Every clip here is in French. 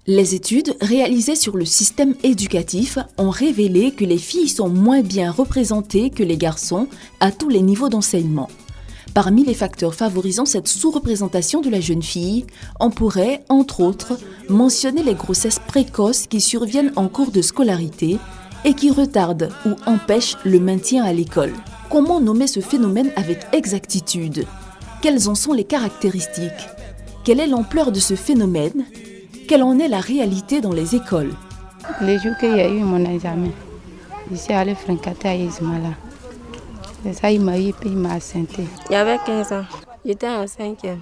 Les études réalisées sur le système éducatif ont révélé que les filles sont moins bien représentées que les garçons à tous les niveaux d'enseignement. Parmi les facteurs favorisant cette sous-représentation de la jeune fille, on pourrait, entre autres, mentionner les grossesses précoces qui surviennent en cours de scolarité et qui retardent ou empêchent le maintien à l'école. Comment nommer ce phénomène avec exactitude? Quelles en sont les caractéristiques? Quelle est l'ampleur de ce phénomène? Quelle en est la réalité dans les écoles? Les jours qu'il y a eu mon examen, je suis allée fréquenter à Ismala. C'est ça, il m'a eu puis il m'a assenté. J'avais 15 ans, j'étais en 5e.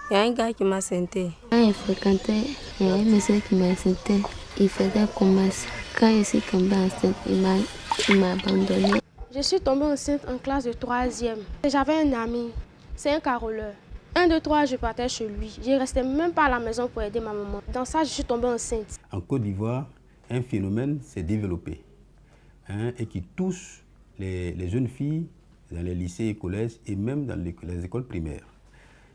Il y a un gars qui m'a assenté. Quand je fréquentais, il y a un monsieur qui m'a assenté. Il faisait commerce. Quand je suis tombée enceinte, il m'a abandonnée. Je suis tombée enceinte en classe de 3e. J'avais un ami, c'est un caroleur. 1, 2, 3, je partais chez lui. Je ne restais même pas à la maison pour aider ma maman. Dans ça, je suis tombée enceinte. En Côte d'Ivoire, un phénomène s'est développé et qui touche les jeunes filles dans les lycées et collèges et même dans les écoles primaires.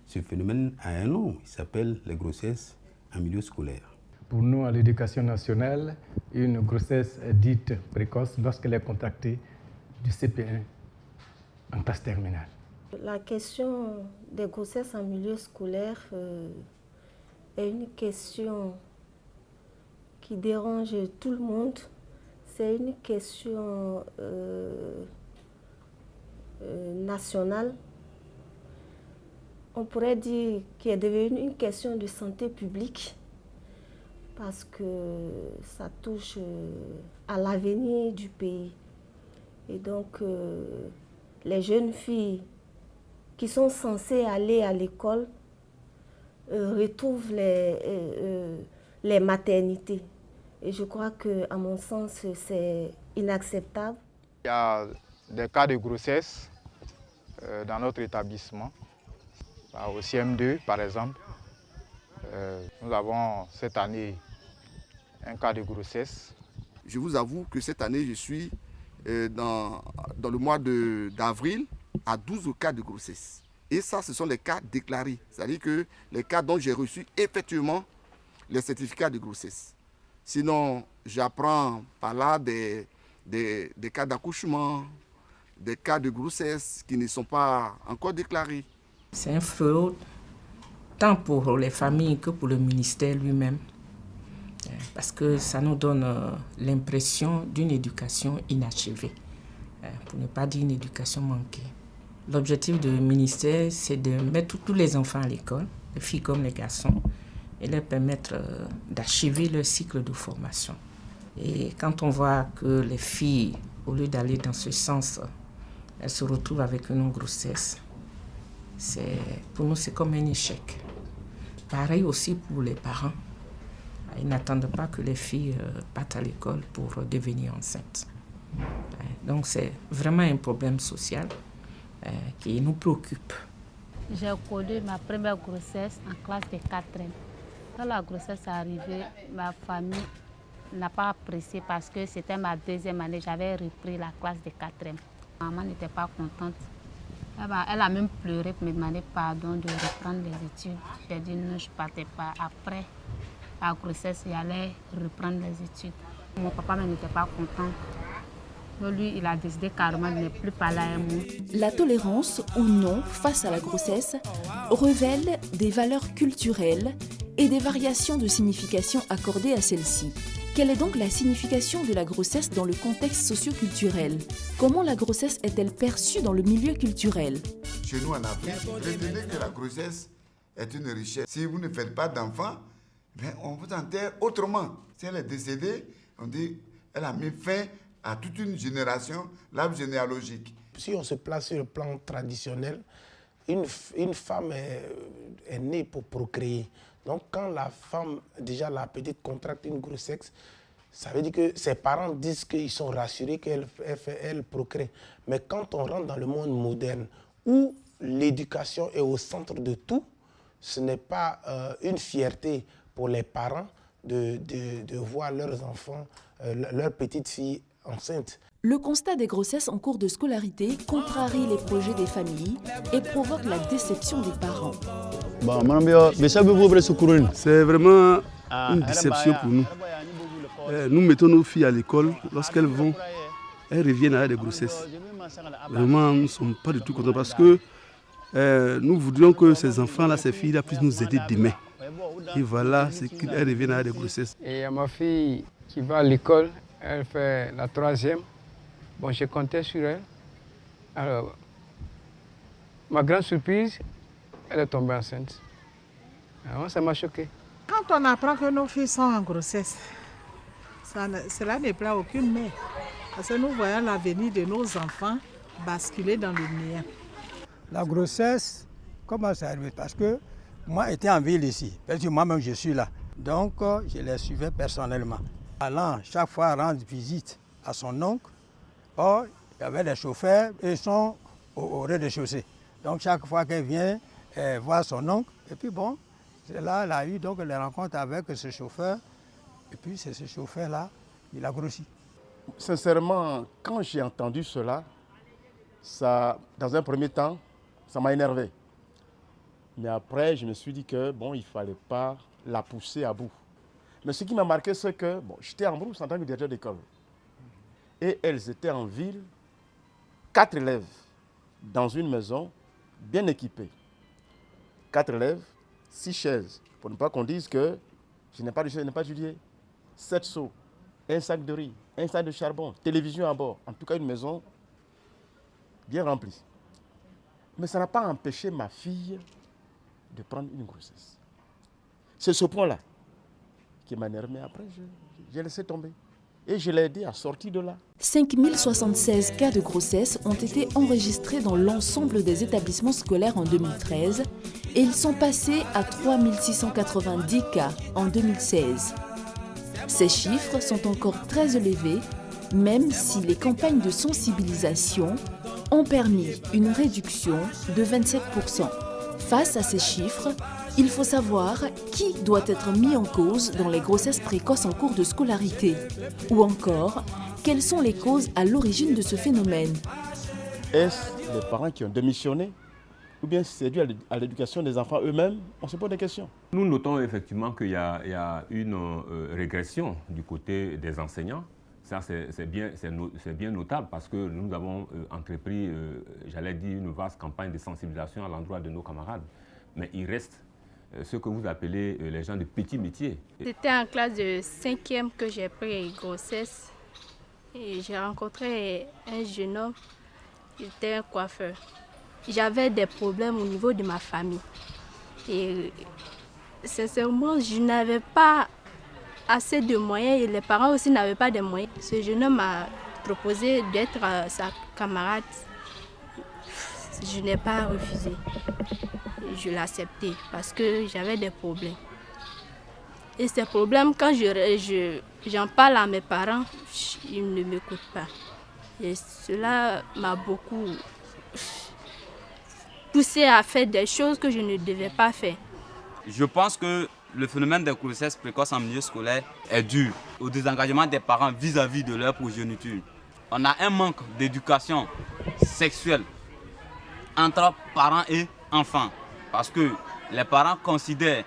Ce phénomène a un nom, il s'appelle les grossesses en milieu scolaire. Pour nous, à l'éducation nationale, une grossesse dite précoce lorsqu'elle est contractée du CP1 en classe terminale. La question des grossesses en milieu scolaire est une question qui dérange tout le monde. C'est une question nationale. On pourrait dire qu'elle est devenue une question de santé publique parce que ça touche à l'avenir du pays. Et donc, les jeunes filles qui sont censées aller à l'école retrouvent les maternités. Et je crois qu'à mon sens, c'est inacceptable. Il y a des cas de grossesse dans notre établissement. Au CM2, par exemple, nous avons cette année un cas de grossesse. Je vous avoue que cette année, je suis dans le mois d'avril à 12 cas de grossesse. Et ça, ce sont les cas déclarés. C'est-à-dire que les cas dont j'ai reçu effectivement les certificats de grossesse. Sinon, j'apprends par là des cas d'accouchement, des cas de grossesse qui ne sont pas encore déclarés. C'est un fléau tant pour les familles que pour le ministère lui-même. Parce que ça nous donne l'impression d'une éducation inachevée, pour ne pas dire une éducation manquée. L'objectif du ministère, c'est de mettre tous les enfants à l'école, les filles comme les garçons, et leur permettre d'achever leur cycle de formation. Et quand on voit que les filles, au lieu d'aller dans ce sens, elles se retrouvent avec une grossesse, pour nous, c'est comme un échec. Pareil aussi pour les parents. Ils n'attendent pas que les filles partent à l'école pour devenir enceintes. Donc c'est vraiment un problème social qui nous préoccupe. J'ai connu ma première grossesse en classe de 4e. Quand la grossesse est arrivée, ma famille n'a pas apprécié parce que c'était ma 2e année. J'avais repris la classe de 4e. Maman n'était pas contente. Elle a même pleuré pour me demander pardon de reprendre les études. J'ai dit non, je ne partais pas. Après la grossesse, j'allais reprendre les études. Mon papa n'était pas content. Donc lui, il a décidé carrément de ne plus parler à moi. La tolérance ou non face à la grossesse révèle des valeurs culturelles et des variations de signification accordées à celle-ci. Quelle est donc la signification de la grossesse dans le contexte socio-culturel? Comment la grossesse est-elle perçue dans le milieu culturel? Chez nous en Afrique, retenez que la grossesse est une richesse. Si vous ne faites pas d'enfants, on vous enterre autrement. Si elle est décédée, on dit qu'elle a mis fin à toute une génération, l'arbre généalogique. Si on se place sur le plan traditionnel, une femme est née pour procréer. Donc quand la femme, déjà la petite, contracte une grossesse, ça veut dire que ses parents disent qu'ils sont rassurés qu'elle procrée. Mais quand on rentre dans le monde moderne, où l'éducation est au centre de tout, ce n'est pas une fierté pour les parents de voir leurs enfants, leurs petites filles enceintes. Le constat des grossesses en cours de scolarité contrarie les projets des familles et provoque la déception des parents. C'est vraiment une déception pour nous. Nous mettons nos filles à l'école, lorsqu'elles vont, elles reviennent à des grossesses. Vraiment, nous ne sommes pas du tout contents parce que nous voudrions que ces enfants-là, ces filles-là puissent nous aider demain. Et voilà, c'est qu'elles reviennent à des grossesses. Et il y a ma fille qui va à l'école, elle fait la 3e. Bon, j'ai compté sur elle. Alors, ma grande surprise, elle est tombée enceinte. Alors, ça m'a choqué. Quand on apprend que nos filles sont en grossesse, cela ne plaît à aucune mère. Parce que nous voyons l'avenir de nos enfants basculer dans le néant. La grossesse, comment ça arrive? Parce que moi, j'étais en ville ici. Parce que moi-même, je suis là. Donc, je les suivais personnellement. Allant chaque fois rendre visite à son oncle, il y avait des chauffeurs et ils sont au rez-de-chaussée. Donc, chaque fois qu'elle vient voir son oncle, et puis bon, là, elle a eu donc les rencontres avec ce chauffeur. Et puis, c'est ce chauffeur-là, il a grossi. Sincèrement, quand j'ai entendu cela, dans un premier temps, ça m'a énervé. Mais après, je me suis dit que bon, il ne fallait pas la pousser à bout. Mais ce qui m'a marqué, c'est que bon, j'étais en Brousse en tant que directeur d'école. Et elles étaient en ville, 4 élèves, dans une maison bien équipée. 4 élèves, 6 chaises. Pour ne pas qu'on dise que je n'ai pas étudié. 7 seaux, un sac de riz, un sac de charbon, télévision à bord. En tout cas, une maison bien remplie. Mais ça n'a pas empêché ma fille de prendre une grossesse. C'est ce point-là qui m'a énervé. Mais après, j'ai laissé tomber. Et je l'ai aidé à sortir de là. 5076 cas de grossesse ont été enregistrés dans l'ensemble des établissements scolaires en 2013 et ils sont passés à 3690 cas en 2016. Ces chiffres sont encore très élevés, même si les campagnes de sensibilisation ont permis une réduction de 27%. Face à ces chiffres, il faut savoir qui doit être mis en cause dans les grossesses précoces en cours de scolarité, ou encore quelles sont les causes à l'origine de ce phénomène. Est-ce les parents qui ont démissionné ou bien c'est dû à l'éducation des enfants eux-mêmes? On se pose des questions. Nous notons effectivement qu'il y a une régression du côté des enseignants. Ça, c'est bien notable parce que nous avons entrepris, j'allais dire, une vaste campagne de sensibilisation à l'endroit de nos camarades. Mais il reste ce que vous appelez les gens de petits métiers. C'était en classe de 5e que j'ai pris une grossesse. Et j'ai rencontré un jeune homme, il était un coiffeur. J'avais des problèmes au niveau de ma famille. Et sincèrement, je n'avais pas assez de moyens et les parents aussi n'avaient pas de moyens. Ce jeune homme m'a proposé d'être sa camarade. Je n'ai pas refusé. Je l'ai accepté parce que j'avais des problèmes. Et ces problèmes, quand j'en parle à mes parents, ils ne m'écoutent pas. Et cela m'a beaucoup poussé à faire des choses que je ne devais pas faire. Je pense que le phénomène des grossesses précoces en milieu scolaire est dû au désengagement des parents vis-à-vis de leur progéniture. On a un manque d'éducation sexuelle entre parents et enfants parce que les parents considèrent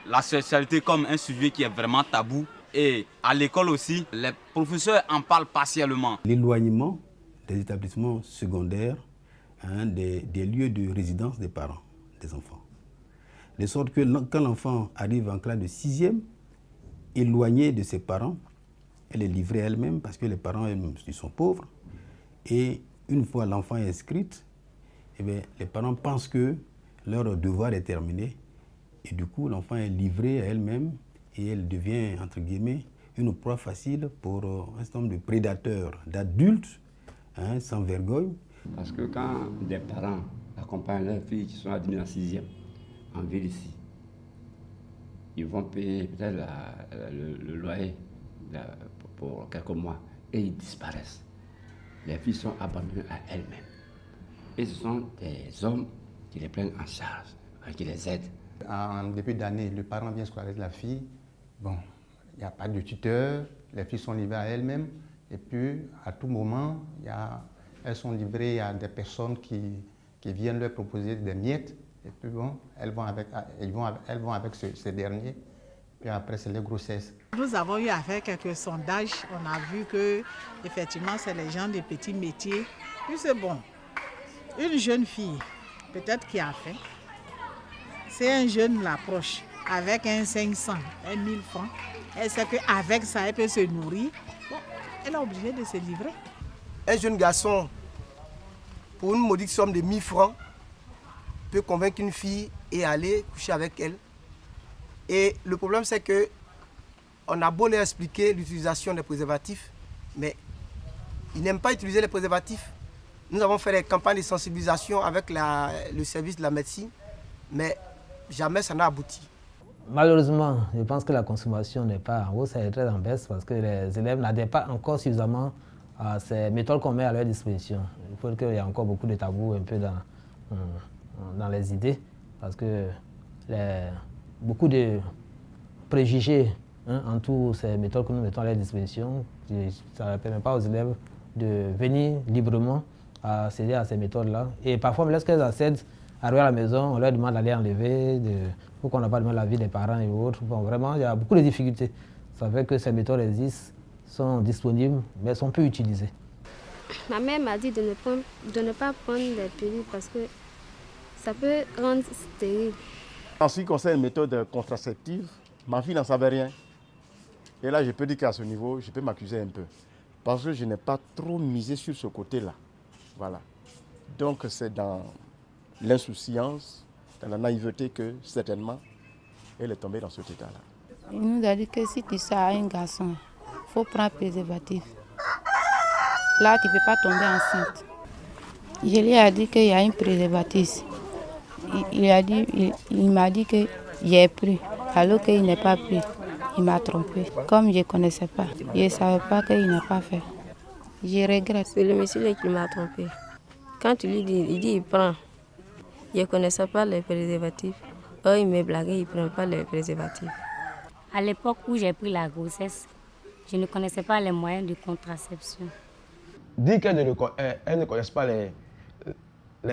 la sexualité comme un sujet qui est vraiment tabou et à l'école aussi, les professeurs en parlent partiellement. L'éloignement des établissements secondaires, des lieux de résidence des parents, des enfants. De sorte que quand l'enfant arrive en classe de 6e, éloigné de ses parents, elle est livrée elle-même parce que les parents eux-mêmes sont pauvres. Et une fois l'enfant inscrite, les parents pensent que leur devoir est terminé. Et du coup, l'enfant est livré à elle-même et elle devient, entre guillemets, une proie facile pour un certain nombre de prédateurs, d'adultes, sans vergogne. Parce que quand des parents accompagnent leurs filles qui sont admises en 6e, en ville ici, ils vont payer peut-être le loyer pour quelques mois et ils disparaissent. Les filles sont abandonnées à elles-mêmes. Et ce sont des hommes qui les prennent en charge, qui les aident. En début d'année, le parent vient scolariser la fille. Bon, il n'y a pas de tuteur, les filles sont livrées à elles-mêmes. Et puis, à tout moment, elles sont livrées à des personnes qui viennent leur proposer des miettes. Et puis bon, elles vont avec ces derniers. puis après c'est les grossesses. Nous avons eu à faire quelques sondages. On a vu que effectivement c'est les gens des petits métiers. Puis c'est bon. Une jeune fille, peut-être qui a faim, c'est un jeune l'approche avec un 500, un 1000 francs. Elle sait qu'avec ça, elle peut se nourrir. Bon, elle est obligée de se livrer. Un jeune garçon, pour une modique somme de 1000 francs, peut convaincre une fille et aller coucher avec elle. Et le problème, c'est que on a beau leur expliquer l'utilisation des préservatifs, mais ils n'aiment pas utiliser les préservatifs. Nous avons fait des campagnes de sensibilisation avec le service de la médecine, mais jamais ça n'a abouti. Malheureusement, je pense que la consommation n'est pas en hausse, elle est très en baisse parce que les élèves n'adhèrent pas encore suffisamment à ces méthodes qu'on met à leur disposition. Il faut qu'il y ait encore beaucoup de tabous un peu dans les idées parce que beaucoup de préjugés entourent ces méthodes que nous mettons à leur disposition. Ça ne permet pas aux élèves de venir librement à accéder à ces méthodes-là. Et parfois, lorsqu'elles accèdent, arrivent à la maison, on leur demande d'aller enlever, pour qu'on n'a pas demandé l'avis des parents et autres. Bon, vraiment, il y a beaucoup de difficultés. Ça fait que ces méthodes existent, sont disponibles, mais sont peu utilisées. Ma mère m'a dit de ne pas prendre les pilules parce que ça peut rendre stérile. En ce qui concerne les méthodes contraceptives, ma fille n'en savait rien. Et là, je peux dire qu'à ce niveau, je peux m'accuser un peu. Parce que je n'ai pas trop misé sur ce côté-là. Voilà. Donc, c'est dans l'insouciance, dans la naïveté que, certainement, elle est tombée dans cet état-là. Il nous a dit que si tu sors à un garçon, il faut prendre préservatif. Là, tu ne peux pas tomber enceinte. Je lui ai dit qu'il y a un préservatif. Il m'a dit que j'ai pris, alors qu'il n'est pas pris. Il m'a trompé. Comme je ne connaissais pas, je ne savais pas qu'il n'a pas fait. Je regrette. C'est le monsieur qui m'a trompé. Quand tu lui dis, il dit il prend. Je ne connaissais pas les préservatifs. Oh, il me blaguait, il ne prend pas les préservatifs. À l'époque où j'ai pris la grossesse, je ne connaissais pas les moyens de contraception. Dire qu'elles ne connaissent pas les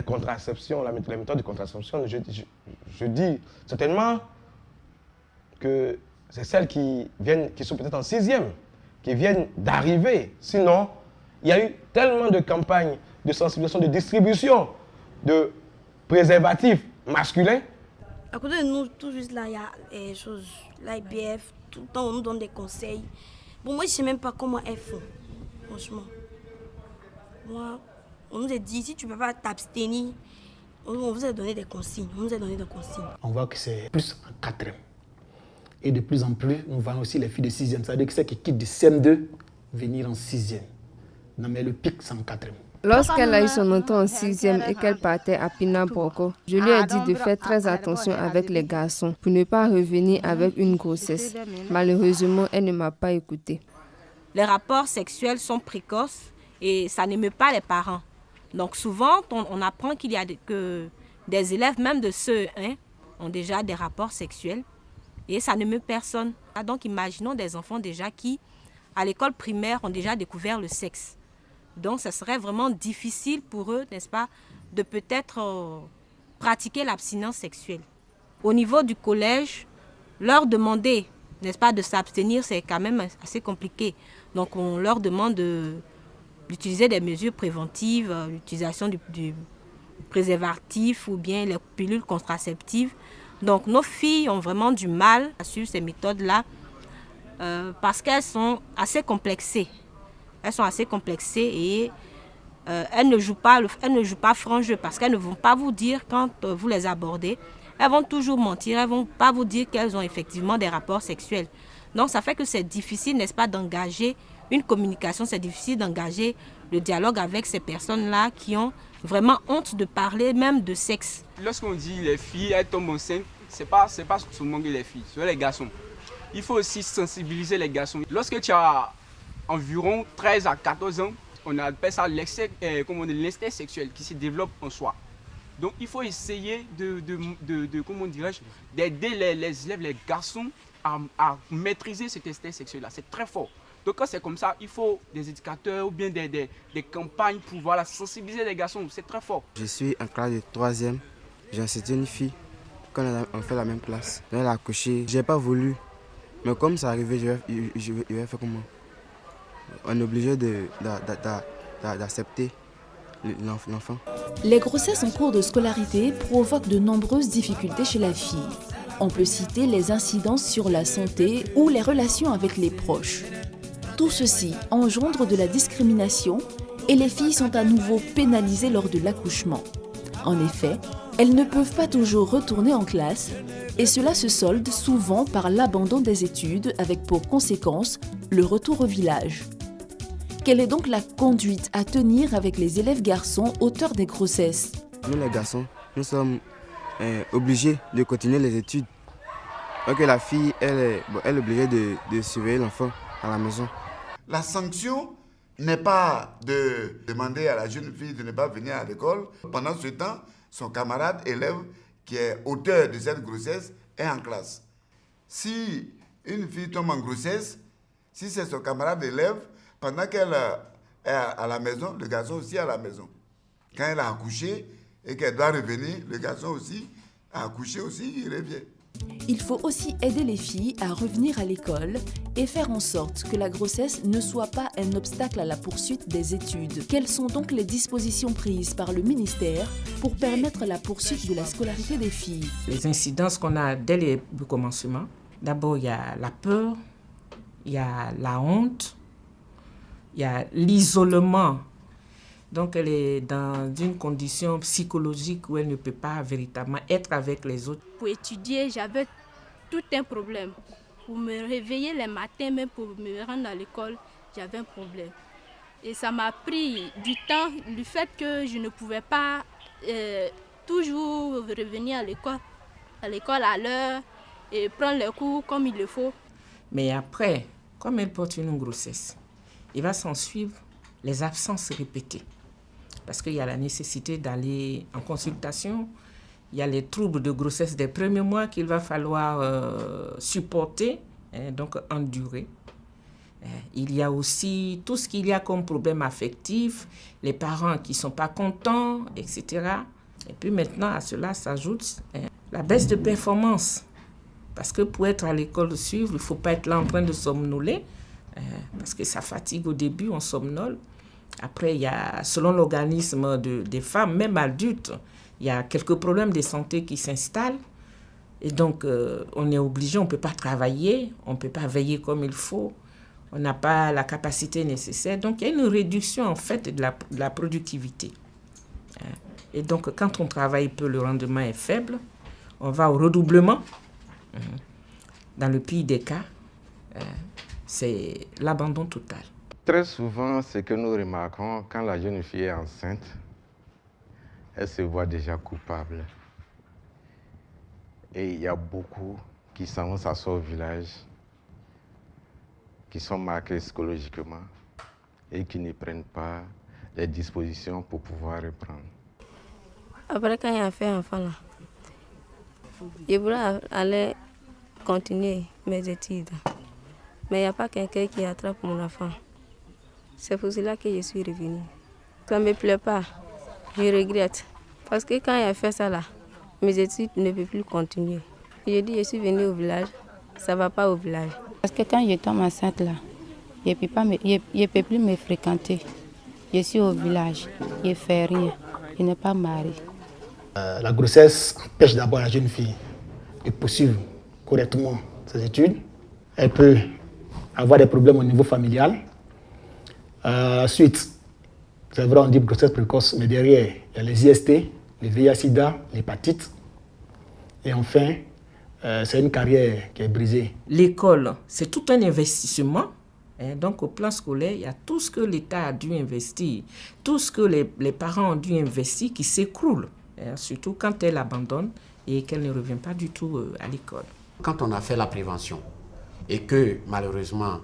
contraceptions, les méthodes de contraception, je dis certainement que c'est celles qui sont peut-être en 6e, qui viennent d'arriver. Sinon, il y a eu tellement de campagnes de sensibilisation, de distribution de préservatifs masculins. À côté de nous, tout juste là, il y a des choses, l'IBF, tout le temps on nous donne des conseils. Bon, moi je ne sais même pas comment elles font, franchement. Moi, on nous a dit, si tu ne peux pas t'abstenir, on vous a donné des consignes, On voit que c'est plus en 4e. Et de plus en plus, nous voyons aussi les filles de 6e. C'est-à-dire que celles qui quittent du CM2, venir en 6e. Non mais le pic, c'est en 4e. Lorsqu'elle a eu son entrée en 6e et qu'elle partait à Pina Boko, je lui ai dit de faire très attention avec les garçons pour ne pas revenir avec une grossesse. Malheureusement, elle ne m'a pas écoutée. Les rapports sexuels sont précoces et ça n'émeut pas les parents. Donc souvent, on apprend qu'il y a que des élèves, même de CE1, ont déjà des rapports sexuels et ça n'émeut personne. Donc imaginons des enfants déjà qui, à l'école primaire, ont déjà découvert le sexe. Donc, ce serait vraiment difficile pour eux, n'est-ce pas, de peut-être pratiquer l'abstinence sexuelle. Au niveau du collège, leur demander, n'est-ce pas, de s'abstenir, c'est quand même assez compliqué. Donc, on leur demande d'utiliser des mesures préventives, l'utilisation du préservatif ou bien les pilules contraceptives. Donc, nos filles ont vraiment du mal à suivre ces méthodes-là parce qu'elles sont assez complexées. Elles sont assez complexées et elles ne jouent pas franc jeu parce qu'elles ne vont pas vous dire quand vous les abordez. Elles vont toujours mentir, elles ne vont pas vous dire qu'elles ont effectivement des rapports sexuels. Donc ça fait que c'est difficile, n'est-ce pas, d'engager une communication, c'est difficile d'engager le dialogue avec ces personnes-là qui ont vraiment honte de parler même de sexe. Lorsqu'on dit les filles, elles tombent enceintes, c'est pas seulement les filles, c'est les garçons. Il faut aussi sensibiliser les garçons. Lorsque tu as environ 13 à 14 ans, on appelle ça l'instinct sexuel qui se développe en soi. Donc il faut essayer d'aider les élèves, les garçons à maîtriser cet instinct sexuel-là. C'est très fort. Donc quand c'est comme ça, il faut des éducateurs ou bien des campagnes pour sensibiliser les garçons. C'est très fort. Je suis en classe de 3e. J'ai assisté une fille quand on fait la même classe. Elle a accouché. Je n'ai pas voulu. Mais comme ça arrivait, je vais faire comment? On est obligé d'accepter l'enfant. Les grossesses en cours de scolarité provoquent de nombreuses difficultés chez la fille. On peut citer les incidences sur la santé ou les relations avec les proches. Tout ceci engendre de la discrimination et les filles sont à nouveau pénalisées lors de l'accouchement. En effet, elles ne peuvent pas toujours retourner en classe et cela se solde souvent par l'abandon des études avec pour conséquence le retour au village. Quelle est donc la conduite à tenir avec les élèves garçons auteurs des grossesses? Nous les garçons, nous sommes obligés de continuer les études. Donc la fille, elle est obligée de surveiller l'enfant à la maison. La sanction n'est pas de demander à la jeune fille de ne pas venir à l'école. Pendant ce temps, son camarade élève qui est auteur de cette grossesse est en classe. Si une fille tombe en grossesse, si c'est son camarade élève, pendant qu'elle est à la maison, le garçon aussi est à la maison. Quand elle a accouché et qu'elle doit revenir, le garçon aussi a accouché aussi, il revient. Il faut aussi aider les filles à revenir à l'école et faire en sorte que la grossesse ne soit pas un obstacle à la poursuite des études. Quelles sont donc les dispositions prises par le ministère pour permettre la poursuite de la scolarité des filles? Les incidences qu'on a dès le commencement, d'abord il y a la peur, il y a la honte, il y a l'isolement. Donc elle est dans une condition psychologique où elle ne peut pas véritablement être avec les autres. Pour étudier, j'avais tout un problème. Pour me réveiller les matins, même pour me rendre à l'école, j'avais un problème. Et ça m'a pris du temps, du fait que je ne pouvais pas toujours revenir à l'école à l'heure et prendre les cours comme il le faut. Mais après, comme elle porte une grossesse, il va s'en suivre les absences répétées. Parce qu'il y a la nécessité d'aller en consultation, il y a les troubles de grossesse des premiers mois qu'il va falloir supporter, donc endurer. Il y a aussi tout ce qu'il y a comme problème affectif, les parents qui ne sont pas contents, etc. Et puis maintenant, à cela s'ajoute la baisse de performance. Parce que pour être à l'école suivre, il ne faut pas être là en train de somnoler, parce que ça fatigue au début, on somnole. Après, il y a, selon l'organisme des femmes, même adultes, il y a quelques problèmes de santé qui s'installent. Et donc, on est obligé, on ne peut pas travailler, on ne peut pas veiller comme il faut, on n'a pas la capacité nécessaire. Donc, il y a une réduction, en fait, de la productivité. Et donc, quand on travaille peu, le rendement est faible, on va au redoublement. Dans le pire des cas, c'est l'abandon total. Très souvent, ce que nous remarquons, quand la jeune fille est enceinte, elle se voit déjà coupable. Et il y a beaucoup qui s'en vont s'asseoir au village, qui sont marqués psychologiquement et qui ne prennent pas les dispositions pour pouvoir reprendre. Après, quand il a fait enfant, là, je voulais aller continuer mes études. Mais il n'y a pas quelqu'un qui attrape mon enfant. C'est pour cela que je suis revenue. Ça ne me plaît pas. Je regrette. Parce que quand il a fait ça, là, mes études ne peuvent plus continuer. J'ai dit, je suis venue au village. Ça ne va pas au village. Parce que quand je tombe enceinte, là, je ne peux plus me fréquenter. Je suis au village. Je ne fais rien. Je n'ai pas marié. La grossesse empêche d'abord la jeune fille de poursuivre correctement ses études. Elle peut avoir des problèmes au niveau familial. Ensuite, c'est vrai, on dit grossesse précoce, mais derrière, il y a les IST, les VIH-Sida, l'hépatite. Et enfin, c'est une carrière qui est brisée. L'école, c'est tout un investissement. Donc, au plan scolaire, il y a tout ce que l'État a dû investir, tout ce que les parents ont dû investir qui s'écroule, surtout quand elle abandonne et qu'elle ne revient pas du tout à l'école. Quand on a fait la prévention et que malheureusement